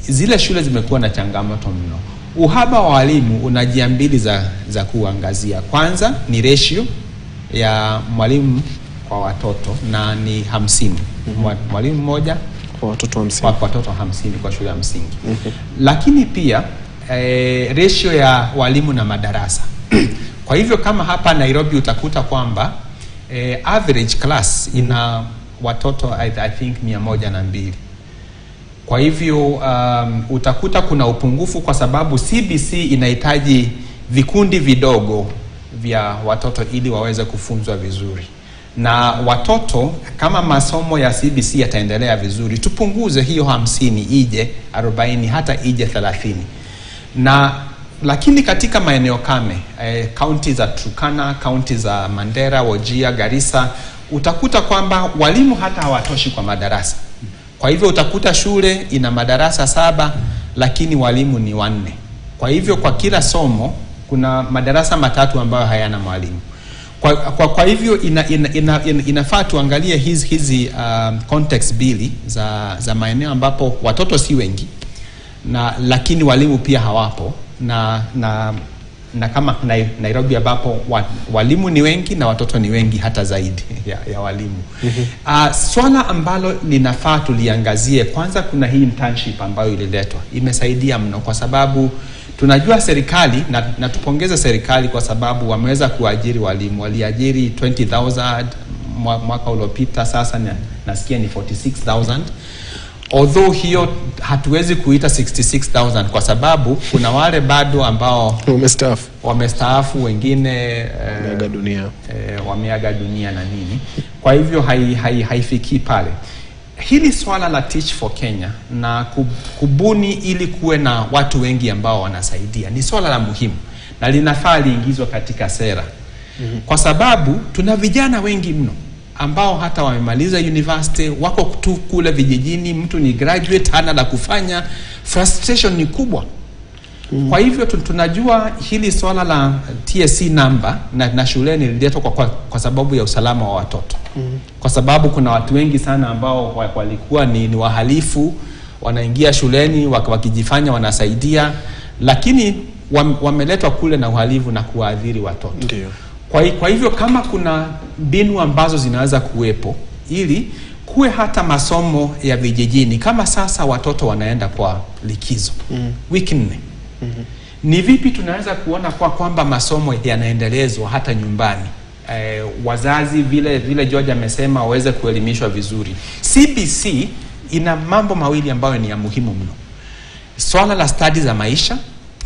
Zile shule zimekuwa na changamoto mno. Uhaba wa walimu una njia mbili za kuangazia. Kwanza ni ratio ya mwalimu kwa watoto, na ni 50. Mwalimu mmoja kwa watoto 50. Kwa watoto 50 kwa shule ya msingi. Lakini pia ratio ya walimu na madarasa. Kwa hivyo kama hapa Nairobi utakuta kwamba average class ina watoto I think 102. Kwa hivyo utakuta kuna upungufu, kwa sababu CBC inahitaji vikundi vidogo vya watoto ili waweze kufunzwa vizuri. Na watoto, kama masomo ya CBC yataendelea vizuri, tupunguze hiyo 50 ije 40, hata ije 30. Lakini katika maeneo kame, county za Turkana, county za Mandera, Wajir, Garissa, utakuta kwamba walimu hata hawatoshi kwa madarasa. Kwa hivyo utakuta shule ina madarasa 7 lakini walimu ni 4. Kwa hivyo kwa kila somo kuna madarasa 3 ambayo hayana mwalimu. Kwa hivyo inafaa tuangalie hizi context mbili za maeneo ambapo watoto si wengi lakini walimu pia hawapo, na kama Nairobi ambapo walimu ni wengi na watoto ni wengi hata zaidi ya walimu. Swala ambalo linafaa tuliangazie kwanza, kuna hii internship ambayo ililetwa, imesaidia mno, kwa sababu tunajua serikali, na tupongeze serikali kwa sababu wameweza kuajiri walimu. Waliajiri 20,000 mwaka uliopita, sasa nasikia ni 46,000. Although hiyo hatuwezi kuita 66,000 kwa sababu kuna wale bado ambao wamestaafu, wengine wameaga dunia na nini. Kwa hivyo haifiki pale. Hili swala la Teach for Kenya na kubuni ili kuwe na watu wengi ambao wanasaidia ni swala la muhimu, na linafaa liingizwe katika sera. Kwa sababu tuna vijana wengi mno ambao hata wamemaliza university, wako tu kule vijijini, mtu ni graduate, hana la kufanya, frustration ni kubwa. Kwa hivyo tunajua hili swala la TSC number na shuleni lililetwa kwa sababu ya usalama wa watoto. Kwa sababu kuna watu wengi sana ambao walikuwa ni wahalifu, wanaingia shuleni wakijifanya wanasaidia, lakini wameletwa kule na uhalifu na kuadhiri watoto. Ndiyo. Kwa hivyo kama kuna mbinu ambazo zinaweza kuwepo ili kuwe hata masomo ya vijijini, kama sasa watoto wanaenda kwa likizo wiki 4, ni vipi tunaweza kuona kwamba masomo yanaendelezwa hata nyumbani? Wazazi vile George amesema waweze kuelimishwa vizuri. CBC ina mambo mawili ambayo ni ya muhimu mno. Swala la studies za maisha,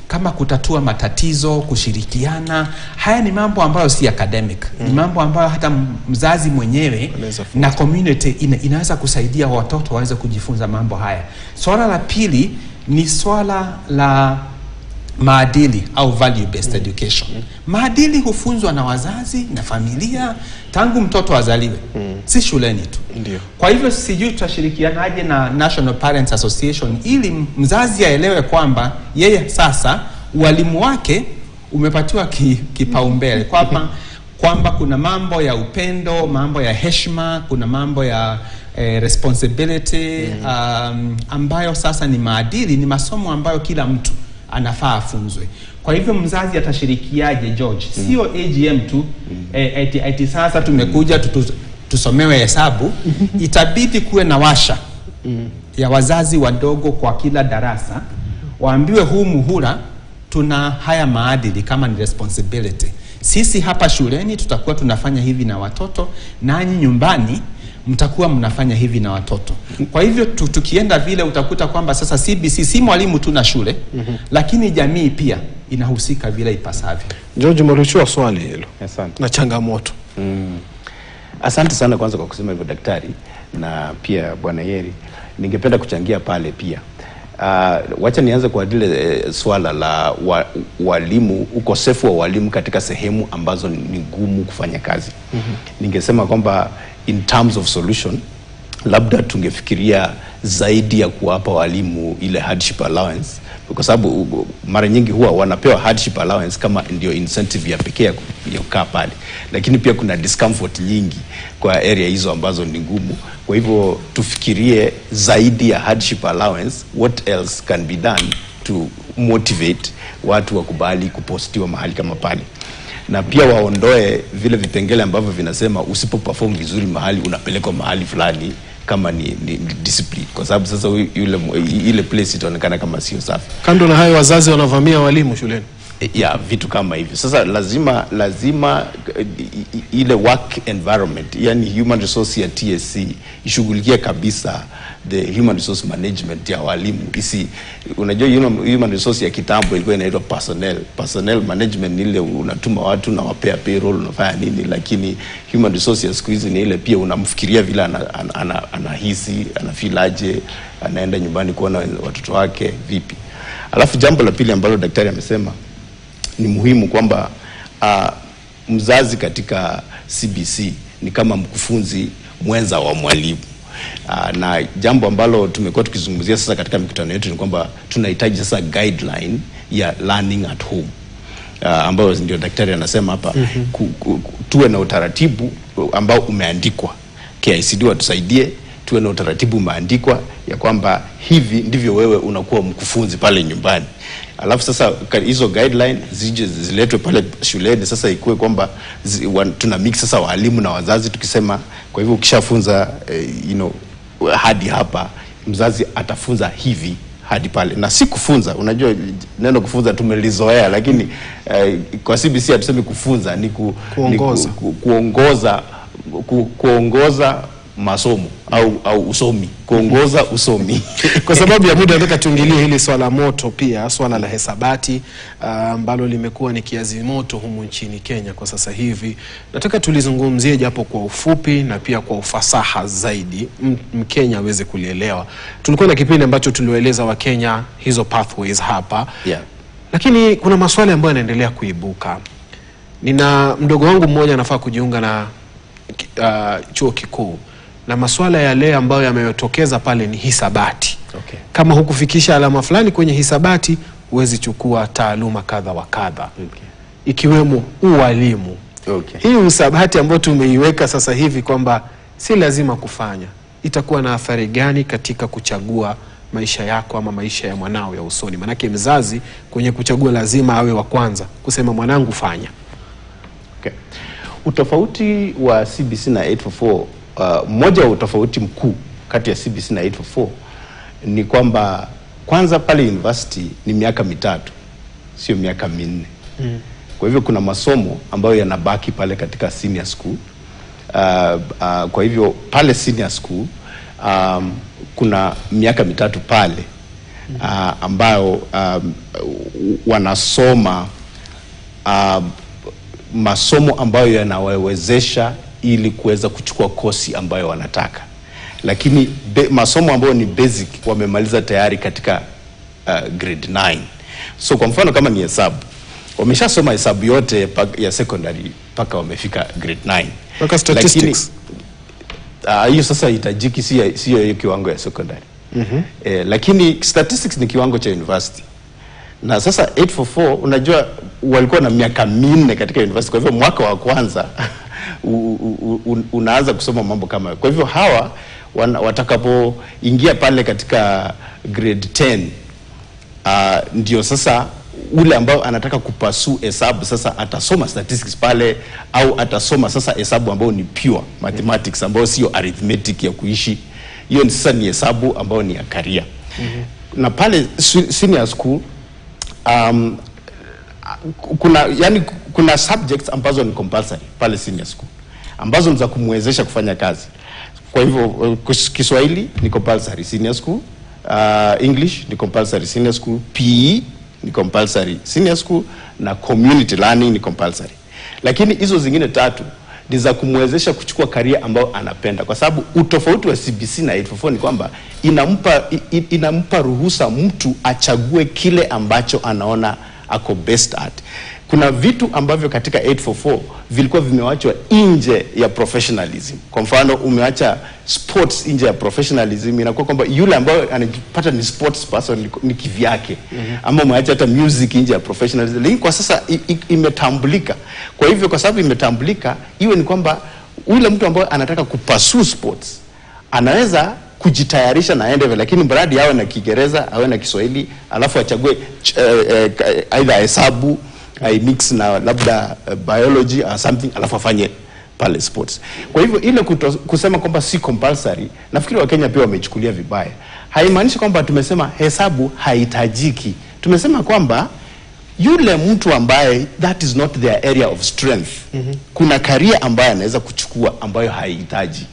kama kutatua matatizo, kushirikiana, haya ni mambo ambayo si academic. Ni mambo ambayo hata mzazi mwenyewe na community inaweza kusaidia watoto waweze kujifunza mambo haya. Swala la pili ni swala la maadili au value based education. Maadili hufunzwa na wazazi na familia tangu mtoto azaliwe, si shuleni tu. Ndiyo. Kwa hivyo sijui tutashirikianaje na National Parents Association ili mzazi aelewe kwamba yeye sasa walimu wake umepatiwa kipaumbele, kwamba kuna mambo ya upendo, mambo ya heshima, kuna mambo ya responsibility ambayo sasa ni maadili, ni masomo ambayo kila mtu anafaa afunzwe. Kwa hivyo mzazi atashirikiaje, George? Sio AGM tu, eti sasa tumekuja tusomewe hesabu. Itabidi kuwe na washa ya wazazi wadogo kwa kila darasa, waambiwe huu muhula tuna haya maadili kama ni responsibility. Sisi hapa shuleni tutakuwa tunafanya hivi na watoto, nanyi nyumbani mtakuwa mnafanya hivi na watoto. Kwa hivyo tukienda vile utakuta kwamba sasa CBC si mwalimu tu na shule, lakini jamii pia inahusika vile ipasavyo. George, mlichua swali hilo. Asante. Na changamoto. Asante sana kwanza kwa kusema hivyo daktari, na pia Bwana Yeri, ningependa kuchangia pale pia. Wacha nianze kwa dile swala la walimu, ukosefu wa walimu katika sehemu ambazo ni ngumu kufanya kazi. Ningesema kwamba in terms of solution, labda tungefikiria zaidi ya kuwapa walimu ile hardship allowance, kwa sababu mara nyingi huwa wanapewa hardship allowance kama ndio incentive ya pekee ya kukaa pale, lakini pia kuna discomfort nyingi kwa area hizo ambazo ni ngumu. Kwa hivyo tufikirie zaidi ya hardship allowance, what else can be done to motivate watu wakubali kupostiwa mahali kama pale, na pia waondoe vile vipengele ambavyo vinasema usipo perform vizuri mahali unapelekwa mahali fulani kama ni discipline, kwa sababu sasa ile place itaonekana kama sio safi. Kando na hayo, wazazi wanavamia walimu shuleni. Ya vitu kama hivyo. Sasa lazima ile work environment, yani human resource ya TSC ishughulikie kabisa the human resource management ya walimu. Unajua human resource ya kitambo ilikuwa inaitwa personnel management, ile unatuma watu na wapea payroll unafanya nini, lakini human resource ya siku hizi ni ile pia unamfikiria vile anahisi, anafilaje, anaenda nyumbani kuona watoto wake vipi. Alafu jambo la pili ambalo daktari amesema ni muhimu kwamba mzazi katika CBC ni kama mkufunzi mwenza wa mwalimu. Na jambo ambalo tumekuwa tukizungumzia sasa katika mikutano yetu ni kwamba tunahitaji sasa guideline ya learning at home, ambayo ndio daktari anasema hapa. Tuwe na utaratibu ambao umeandikwa, KICD watusaidie tuwe na utaratibu umeandikwa ya kwamba hivi ndivyo wewe unakuwa mkufunzi pale nyumbani. Alafu sasa hizo guideline ziletwe pale shuleni, sasa ikuwe kwamba tuna mix sasa walimu na wazazi tukisema, kwa hivyo ukishafunza hadi hapa mzazi atafunza hivi hadi pale, na si kufunza. Unajua neno kufunza tumelizoea, lakini kwa CBC hatusemi kufunza, ni kuongoza masomo au usomi, kuongoza usomi. Kwa sababu ya muda nataka tuingilie hili swala moto pia, swala la hesabati ambalo limekuwa ni kiazi moto humu nchini Kenya kwa sasa hivi. Nataka tulizungumzie japo kwa ufupi na pia kwa ufasaha zaidi, Mkenya aweze kulielewa. Tulikuwa na kipindi ambacho tuliwaeleza wa Kenya hizo pathways hapa. Yeah. Lakini kuna maswali ambayo yanaendelea kuibuka. Nina mdogo wangu mmoja anafaa kujiunga na chuo kikuu, na maswala yale ambayo yameyotokeza pale ni hisabati. Okay. Kama hukufikisha alama fulani kwenye hisabati, huwezi chukua taaluma kadha wa kadha. Okay. Ikiwemo ualimu. Okay. Hii hisabati ambayo tumeiweka sasa hivi kwamba si lazima kufanya, itakuwa na athari gani katika kuchagua maisha yako ama maisha ya mwanao ya usoni? Manake mzazi kwenye kuchagua lazima awe wa kwanza kusema mwanangu fanya. Okay. Utofauti wa CBC na 844, mmoja wa utofauti mkuu kati ya CBC na 844 ni kwamba kwanza pale university ni miaka 3, sio miaka 4. Kwa hivyo kuna masomo ambayo yanabaki pale katika senior school. Kwa hivyo pale senior school kuna miaka 3 pale ambayo wanasoma masomo ambayo yanawawezesha ili kuweza kuchukua kosi ambayo wanataka. Lakini masomo ambayo ni basic wamemaliza tayari katika grade 9. So kwa mfano kama ni hesabu, wameshasoma hesabu yote ya secondary paka wamefika grade 9. Paka statistics. Hiyo sasa itajiki sio hiyo kiwango ya secondary. Lakini statistics ni kiwango cha university. Na sasa 844 unajua walikuwa na miaka 4 katika university, kwa hivyo mwaka wa kwanza unaanza kusoma mambo kama. Kwa hivyo hawa watakapoingia pale katika grade 10, ndio sasa ule ambao anataka kupasu hesabu sasa atasoma statistics pale, au atasoma sasa hesabu ambao ni pure mathematics, ambao sio arithmetic ya kuishi. Hiyo sasa ni hesabu ambao ni ya career. Na pale senior school kuna subjects ambazo ni compulsory pale senior school, ambazo ni za kumwezesha kufanya kazi. Kwa hivyo Kiswahili ni compulsory senior school, English ni compulsory senior school, PE ni compulsory senior school, na community learning ni compulsory. Lakini hizo zingine 3 ni za kumwezesha kuchukua career ambayo anapenda, kwa sababu utofauti wa CBC na 844 ni kwamba inampa ruhusa mtu achague kile ambacho anaona ako best at. Kuna vitu ambavyo katika 844 vilikuwa vimewachwa nje ya professionalism. Kwa mfano umeacha sports nje ya professionalism, inakuwa kwamba yule ambaye anajipata ni sports person ni kivyake. Ama umeacha hata music nje ya professionalism. Lakini kwa sasa imetambulika. Kwa hivyo kwa sababu imetambulika, iwe ni kwamba yule mtu ambaye anataka kupursue sports anaweza kujitayarisha na aende, lakini mradi awe na Kiingereza, awe na Kiswahili, alafu achague either hesabu mix na labda biology or something, alafu afanye pale sports. Kwa hivyo ile kusema kwamba si compulsory, nafikiri Wakenya pia wamechukulia vibaya. Haimaanishi kwamba tumesema hesabu haitajiki. Tumesema kwamba yule mtu ambaye that is not their area of strength, kuna career ambayo anaweza kuchukua ambayo haihitaji.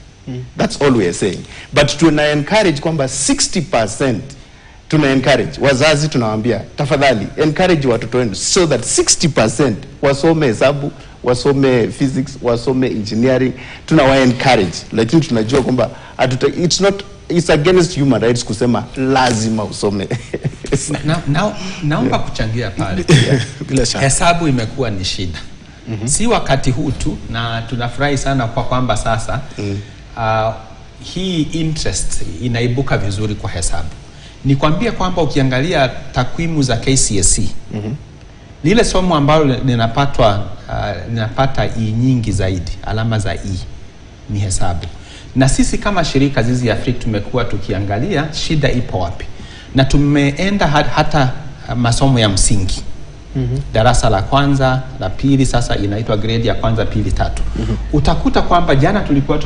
That's all we are saying. But tuna encourage kwamba 60%, tuna encourage wazazi, tunawaambia tafadhali encourage watoto wenu so that 60% wasome hesabu, wasome physics, wasome engineering. Tunawa encourage, lakini tunajua kwamba it's against human rights kusema lazima usome. Naomba kuchangia pale. Bila shaka hesabu imekuwa ni shida. Si wakati huu tu, na tunafurahi sana kwa kwamba sasa hii interest inaibuka vizuri kwa hesabu. Nikwambie kwamba ukiangalia takwimu za KCSE, lile somo ambalo linapata E nyingi zaidi, alama za E, ni hesabu. Na sisi kama shirika Zizi ya Afrika tumekuwa tukiangalia shida ipo wapi. Na tumeenda hata masomo ya msingi. Darasa la kwanza, la pili, sasa inaitwa grade ya kwanza, pili, tatu. Utakuta kwamba jana tulikuwa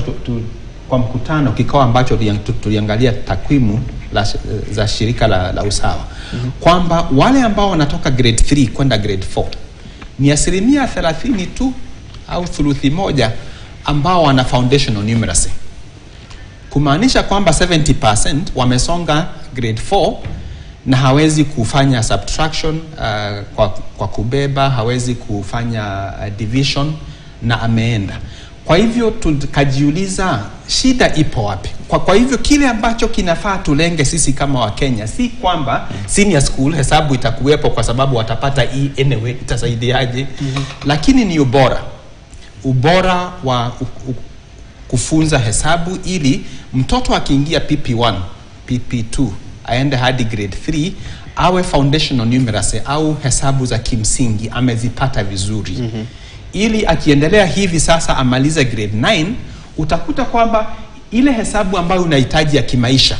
kwa mkutano, kikao ambacho tuliangalia takwimu za shirika la usawa. Kwamba wale ambao wanatoka grade 3 kwenda grade 4 ni 30% tu au thuluthi moja ambao wana foundational numeracy. Kumaanisha kwamba 70% wamesonga grade 4 na hawezi kufanya subtraction kwa kubeba, hawezi kufanya division na ameenda. Kwa hivyo tukajiuliza shida ipo wapi? Kwa hivyo kile ambacho kinafaa tulenge sisi kama Wakenya si kwamba senior school hesabu itakuwepo kwa sababu watapata E anyway, itasaidiaje? Lakini ni ubora wa kufunza hesabu, ili mtoto akiingia PP1, PP2 aende hadi grade 3 awe foundational numeracy au hesabu za kimsingi amezipata vizuri. Ili akiendelea hivi sasa amalize grade 9, utakuta kwamba ile hesabu ambayo unahitaji ya kimaisha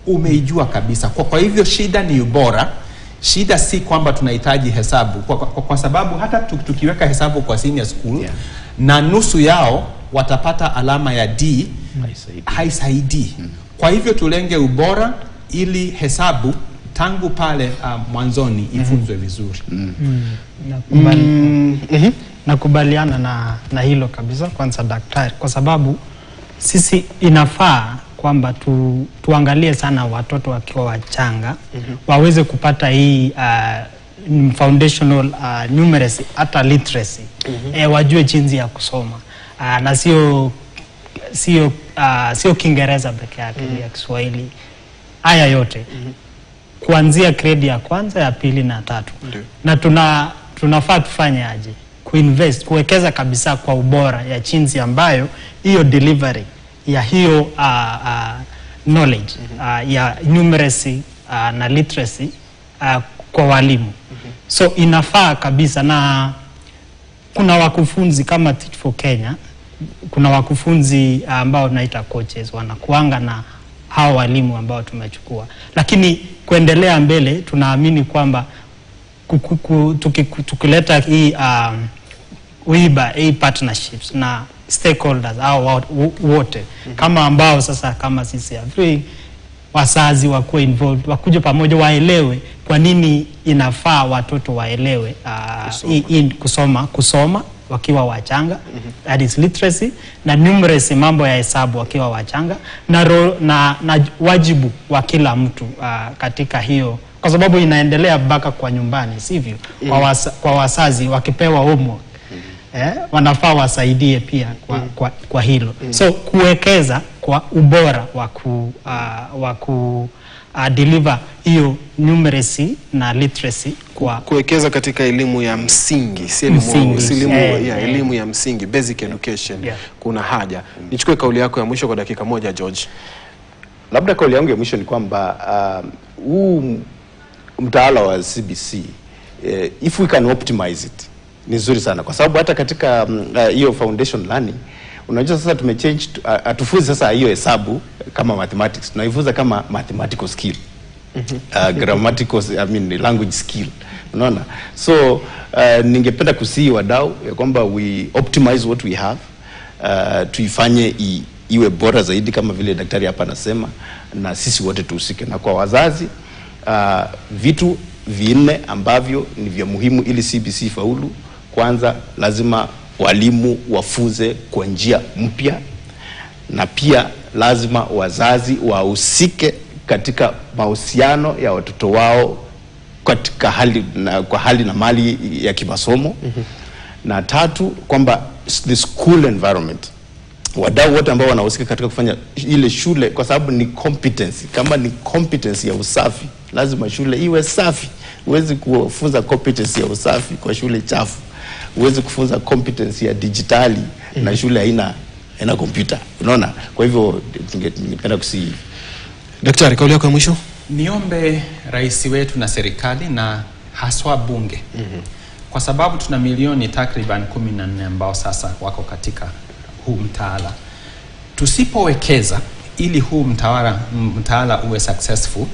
umeijua kabisa. Kwa hivyo shida ni ubora. Shida si kwamba tunahitaji hesabu kwa sababu hata tukiweka hesabu kwa senior school na nusu yao watapata alama ya D, haisaidii. Kwa hivyo tulenge ubora ili hesabu tangu pale mwanzoni ifunzwe vizuri. Nakubaliana na hilo kabisa, kwanza daktari, kwa sababu sisi inafaa kwamba tuangalie sana watoto wakiwa wachanga waweze kupata hii foundational numeracy, hata literacy. Wajue jinsi ya kusoma na sio Kiingereza peke yake, ya Kiswahili, haya yote kuanzia grade ya kwanza, ya pili na tatu. Na tunafaa tufanye aje? Kuinvest, kuwekeza kabisa kwa ubora ya jinsi ambayo hiyo delivery ya hiyo knowledge ya numeracy na literacy kwa walimu. So inafaa kabisa, na kuna wakufunzi kama Teach for Kenya, kuna wakufunzi ambao naita coaches, wanakuanga na hao walimu ambao tumechukua. Lakini kuendelea mbele, tunaamini kwamba tukileta hii partnerships na stakeholders au wote kama ambao sasa kama sisi Afrika, wazazi wakuwe involved, wakuje pamoja, waelewe kwa nini inafaa watoto waelewe kusoma wakiwa wachanga, that is literacy, na numeracy, mambo ya hesabu wakiwa wachanga, na wajibu wa kila mtu katika hiyo, kwa sababu inaendelea mpaka kwa nyumbani, sivyo? Kwa wazazi wakipewa homework, wanafaa wasaidie pia kwa hilo. So kuwekeza kwa ubora wa deliver hiyo numeracy na literacy, kuwekeza katika elimu ya msingi, elimu ya msingi, basic education. Kuna haja. Nichukue kauli yako ya mwisho kwa dakika moja, George. Labda kauli yangu ya mwisho ni kwamba huu mtaala wa CBC, if we can optimize it, ni nzuri sana, kwa sababu hata katika hiyo foundation learning Unajua sasa tumechange, atufunze sasa hiyo hesabu kama mathematics, tunaifunza kama mathematical skill. Grammatical, language skill. Unaona? So ningependa kusii wadau ya kwamba we optimize what we have, tuifanye iwe bora zaidi kama vile daktari hapa anasema, na sisi wote tuhusike. Na kwa wazazi, vitu vinne ambavyo ni vya muhimu ili CBC faulu. Kwanza, lazima walimu wafunze kwa njia mpya, na pia lazima wazazi wahusike katika mahusiano ya watoto wao katika kwa hali na mali ya kimasomo. Na tatu, kwamba the school environment, wadau wote ambao wanahusika katika kufanya ile shule, kwa sababu ni competency. Kama ni competency ya usafi, lazima shule iwe safi. Huwezi kufunza competency ya usafi kwa shule chafu. Huwezi kufunza competence ya digitali na shule haina kompyuta. Unaona? Kwa hivyo ningependa kusi. Daktari, kauli yako ya mwisho? Niombe rais wetu na serikali na haswa bunge. Kwa sababu tuna milioni takriban 14 ambao sasa wako katika huu mtaala. Tusipowekeza ili huu mtaala uwe successful,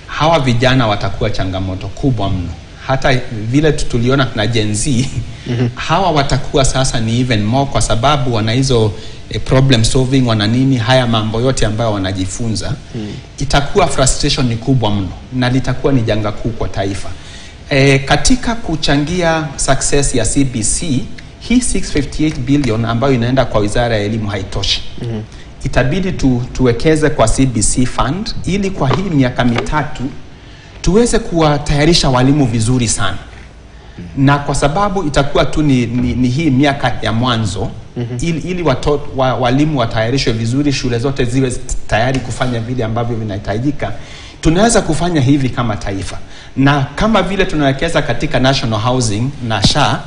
hawa vijana watakuwa changamoto kubwa mno. Hata vile tuliona na Gen Z, hawa watakuwa sasa ni even more, kwa sababu wana hizo problem solving, wana nini, haya mambo yote ambayo wanajifunza. Itakuwa frustration ni kubwa mno, na litakuwa ni janga kuu kwa taifa. Katika kuchangia success ya CBC, hii 658 billion ambayo inaenda kwa Wizara ya Elimu haitoshi. Itabidi tuwekeze kwa CBC fund, ili kwa hii miaka mitatu tuweze kuwatayarisha walimu vizuri sana. Na kwa sababu itakuwa tu ni hii miaka ya mwanzo, ili walimu watayarishwe vizuri, shule zote ziwe tayari kufanya vile ambavyo vinahitajika, tunaweza kufanya hivi kama taifa. Na kama vile tunawekeza katika National Housing na SHA,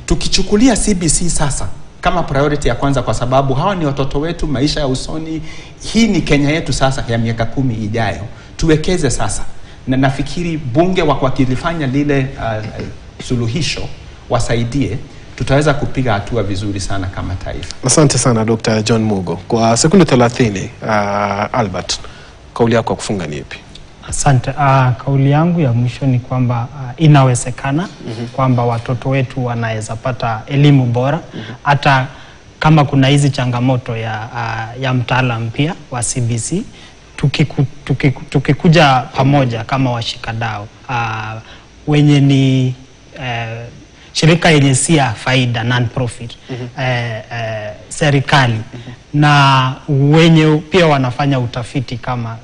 tukichukulia CBC sasa kama priority ya kwanza, kwa sababu hawa ni watoto wetu, maisha ya usoni. Hii ni Kenya yetu sasa ya miaka 10 ijayo. Tuwekeze sasa. Na nafikiri bunge wakilifanya lile suluhisho, wasaidie, tutaweza kupiga hatua vizuri sana kama taifa. Asante sana Dr. John Mugo. Kwa sekunde 30, Albert, kauli yako ya kufunga ni ipi? Asante. Kauli yangu ya mwisho ni kwamba inawezekana kwamba watoto wetu wanaweza pata elimu bora, hata kama kuna hizi changamoto ya mtaala mpya wa CBC. Tukikuja pamoja kama washikadau wenye ni shirika yenye si ya faida, non-profit, serikali, na wenye pia wanafanya utafiti kama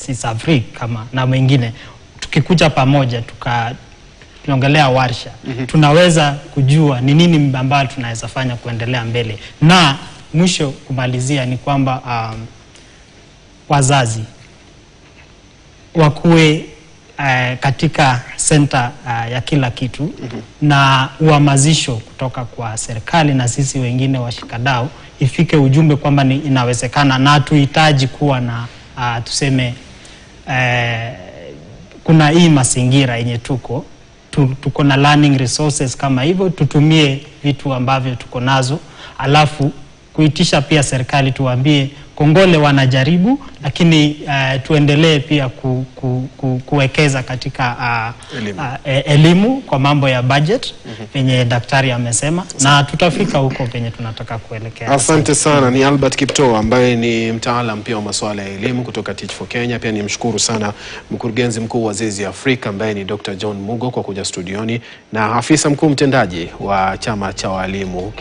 CISAFRI kama na wengine, tukikuja pamoja tukiongelea warsha, tunaweza kujua ni nini ambayo tunaweza fanya kuendelea mbele. Na mwisho kumalizia ni kwamba wazazi wakuwe katika center ya kila kitu, na uhamasisho kutoka kwa serikali na sisi wengine washikadau, ifike ujumbe kwamba inawezekana, na tuhitaji kuwa na tuseme kuna hii mazingira yenye tuko na learning resources kama hivyo, tutumie vitu ambavyo tuko nazo, alafu kuitisha pia serikali tuambie Kongole wanajaribu, lakini tuendelee pia kuwekeza katika elimu kwa mambo ya budget penye daktari amesema, na tutafika huko penye tunataka kuelekea. Asante sana. Ni Albert Kiptoo ambaye ni mtaalamu pia wa masuala ya elimu kutoka Teach for Kenya. Pia nimshukuru sana mkurugenzi mkuu wa ZEZI Afrika ambaye ni Dr. John Mugo kwa kuja studioni, na afisa mkuu mtendaji wa chama cha walimu,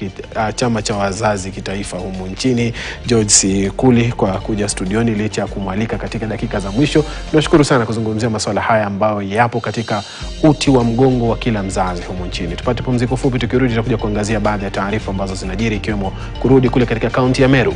chama cha wazazi kitaifa humu nchini, George Sikuli, kwa kuja studioni licha ya kumwalika katika dakika za mwisho. Tunashukuru sana kuzungumzia masuala haya ambayo yapo katika uti wa mgongo wa kila mzazi humu nchini. Tupate pumziko fupi, tukirudi tutakuja kuangazia baadhi ya taarifa ambazo zinajiri, ikiwemo kurudi kule katika kaunti ya Meru.